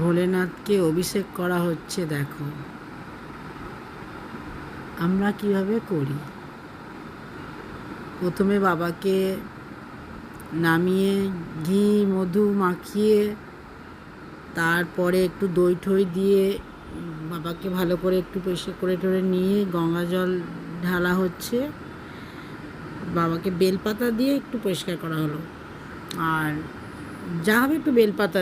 ভোলেনাথকে অভিষেক করা হচ্ছে। দেখো আমরা কিভাবে করি। প্রথমে বাবাকে নামিয়ে ঘি মধু মাখিয়ে তারপরে একটু দই ঠই দিয়ে বাবাকে ভালো করে একটু পরিষ্কার করে টরে নিয়ে গঙ্গা জল ঢালা হচ্ছে। বাবাকে বেলপাতা দিয়ে একটু পরিষ্কার করা হলো। আর যা হবে একটু বেলপাতা